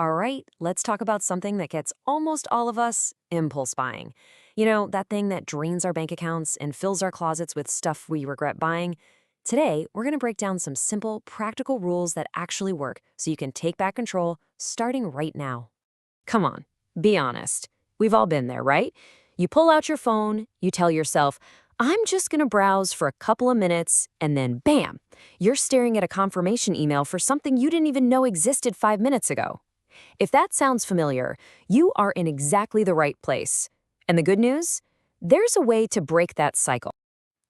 All right, let's talk about something that gets almost all of us impulse buying. You know, that thing that drains our bank accounts and fills our closets with stuff we regret buying. Today, we're going to break down some simple, practical rules that actually work so you can take back control starting right now. Come on, be honest. We've all been there, right? You pull out your phone, you tell yourself, I'm just going to browse for a couple of minutes, and then bam, you're staring at a confirmation email for something you didn't even know existed 5 minutes ago. If that sounds familiar, you are in exactly the right place. And the good news? There's a way to break that cycle.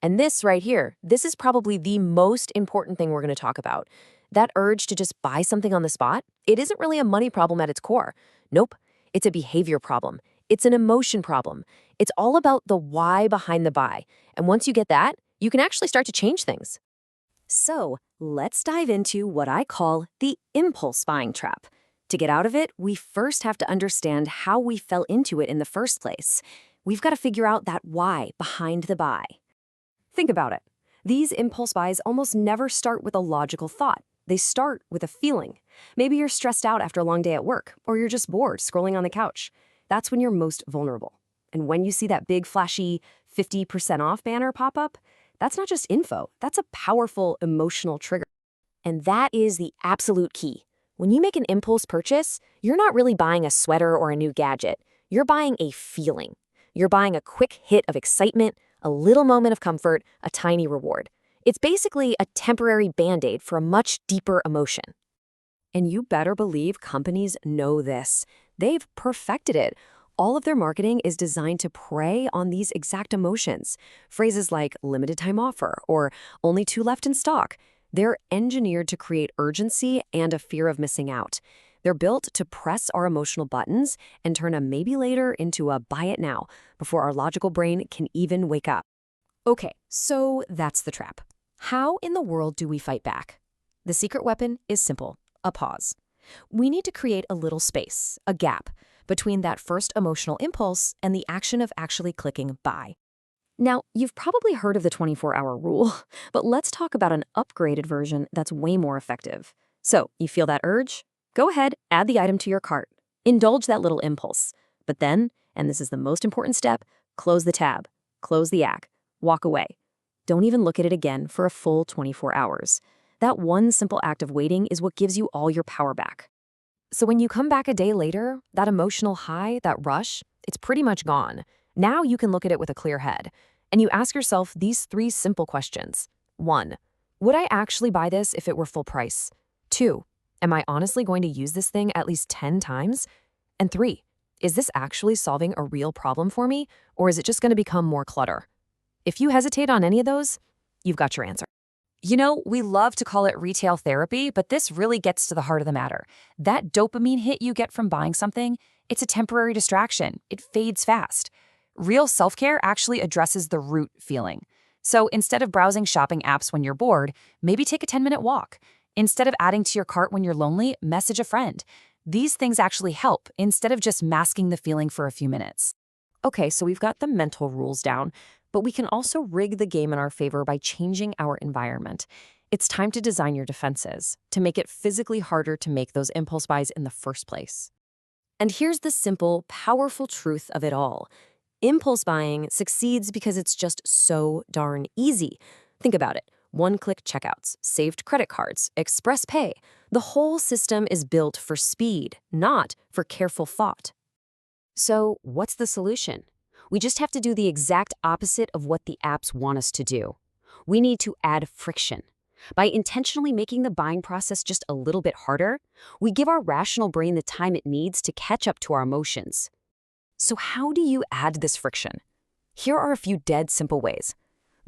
And this right here, this is probably the most important thing we're going to talk about. That urge to just buy something on the spot, it isn't really a money problem at its core. Nope, it's a behavior problem. It's an emotion problem. It's all about the why behind the buy. And once you get that, you can actually start to change things. So let's dive into what I call the impulse buying trap. To get out of it, we first have to understand how we fell into it in the first place. We've got to figure out that why behind the buy. Think about it. These impulse buys almost never start with a logical thought. They start with a feeling. Maybe you're stressed out after a long day at work, or you're just bored scrolling on the couch. That's when you're most vulnerable. And when you see that big flashy 50% off banner pop up, that's not just info, that's a powerful emotional trigger. And that is the absolute key. When you make an impulse purchase, you're not really buying a sweater or a new gadget. You're buying a feeling. You're buying a quick hit of excitement, a little moment of comfort, a tiny reward. It's basically a temporary band-aid for a much deeper emotion. And you better believe companies know this. They've perfected it. All of their marketing is designed to prey on these exact emotions. Phrases like limited time offer or only two left in stock. They're engineered to create urgency and a fear of missing out. They're built to press our emotional buttons and turn a maybe later into a buy it now before our logical brain can even wake up. Okay, so that's the trap. How in the world do we fight back? The secret weapon is simple, a pause. We need to create a little space, a gap, between that first emotional impulse and the action of actually clicking buy. Now, you've probably heard of the 24-hour rule, but let's talk about an upgraded version that's way more effective. So, you feel that urge? Go ahead, add the item to your cart. Indulge that little impulse. But then, and this is the most important step, close the tab, close the app, walk away. Don't even look at it again for a full 24 hours. That one simple act of waiting is what gives you all your power back. So when you come back a day later, that emotional high, that rush, it's pretty much gone. Now you can look at it with a clear head. And you ask yourself these three simple questions. 1. Would I actually buy this if it were full price? 2. Am I honestly going to use this thing at least 10 times? And 3. Is this actually solving a real problem for me, or is it just going to become more clutter? If you hesitate on any of those, you've got your answer. You know, we love to call it retail therapy, but this really gets to the heart of the matter. That dopamine hit you get from buying something, it's a temporary distraction. It fades fast. Real self-care actually addresses the root feeling. So instead of browsing shopping apps when you're bored, maybe take a 10-minute walk. Instead of adding to your cart when you're lonely, message a friend. These things actually help instead of just masking the feeling for a few minutes. Okay, so we've got the mental rules down, but we can also rig the game in our favor by changing our environment. It's time to design your defenses, to make it physically harder to make those impulse buys in the first place. And here's the simple, powerful truth of it all. Impulse buying succeeds because it's just so darn easy. Think about it. One-click checkouts, saved credit cards, express pay. The whole system is built for speed, not for careful thought. So what's the solution? We just have to do the exact opposite of what the apps want us to do. We need to add friction. By intentionally making the buying process just a little bit harder, we give our rational brain the time it needs to catch up to our emotions. So how do you add this friction? Here are a few dead simple ways.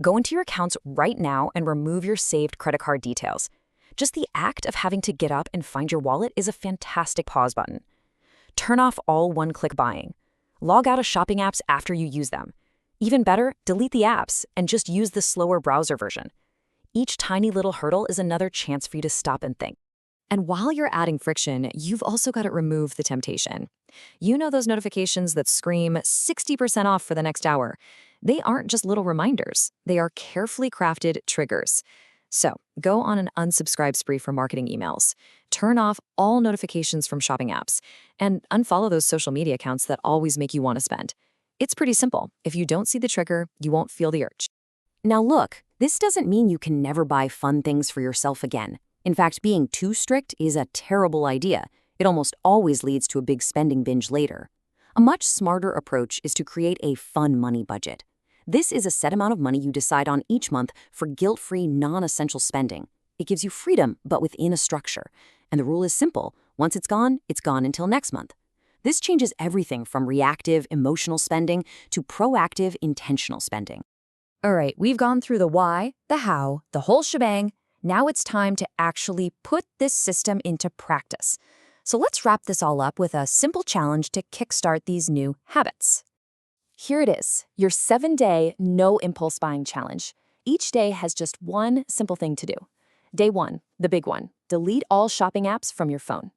Go into your accounts right now and remove your saved credit card details. Just the act of having to get up and find your wallet is a fantastic pause button. Turn off all one-click buying. Log out of shopping apps after you use them. Even better, delete the apps and just use the slower browser version. Each tiny little hurdle is another chance for you to stop and think. And while you're adding friction, you've also got to remove the temptation. You know those notifications that scream 60% off for the next hour. They aren't just little reminders. They are carefully crafted triggers. So, go on an unsubscribe spree for marketing emails. Turn off all notifications from shopping apps. And unfollow those social media accounts that always make you want to spend. It's pretty simple. If you don't see the trigger, you won't feel the urge. Now look, this doesn't mean you can never buy fun things for yourself again. In fact, being too strict is a terrible idea. It almost always leads to a big spending binge later. A much smarter approach is to create a fun money budget. This is a set amount of money you decide on each month for guilt-free, non-essential spending. It gives you freedom, but within a structure. And the rule is simple. Once it's gone until next month. This changes everything from reactive, emotional spending to proactive, intentional spending. All right, we've gone through the why, the how, the whole shebang. Now it's time to actually put this system into practice. So let's wrap this all up with a simple challenge to kickstart these new habits. Here it is, your 7-day no impulse buying challenge. Each day has just one simple thing to do. Day 1, the big one, delete all shopping apps from your phone.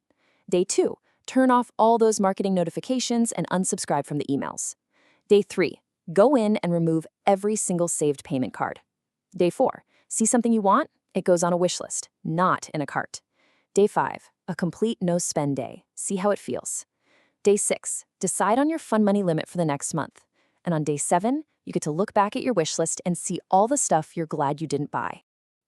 Day 2, turn off all those marketing notifications and unsubscribe from the emails. Day 3, go in and remove every single saved payment card. Day 4, see something you want? It goes on a wish list, not in a cart. Day 5, a complete no-spend day. See how it feels. Day 6, decide on your fun money limit for the next month. And on day 7, you get to look back at your wish list and see all the stuff you're glad you didn't buy.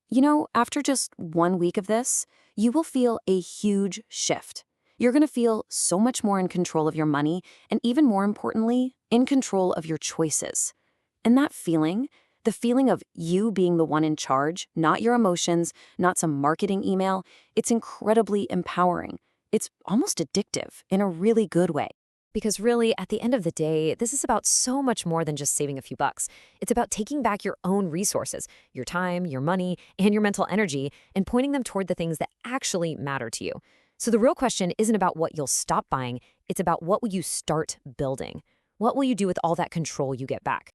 You know, after just 1 week of this, you will feel a huge shift. You're going to feel so much more in control of your money and, even more importantly, in control of your choices. And that feeling, the feeling of you being the one in charge, not your emotions, not some marketing email, it's incredibly empowering. It's almost addictive in a really good way. Because really, at the end of the day, this is about so much more than just saving a few bucks. It's about taking back your own resources, your time, your money, and your mental energy, and pointing them toward the things that actually matter to you. So the real question isn't about what you'll stop buying, it's about what will you start building. What will you do with all that control you get back?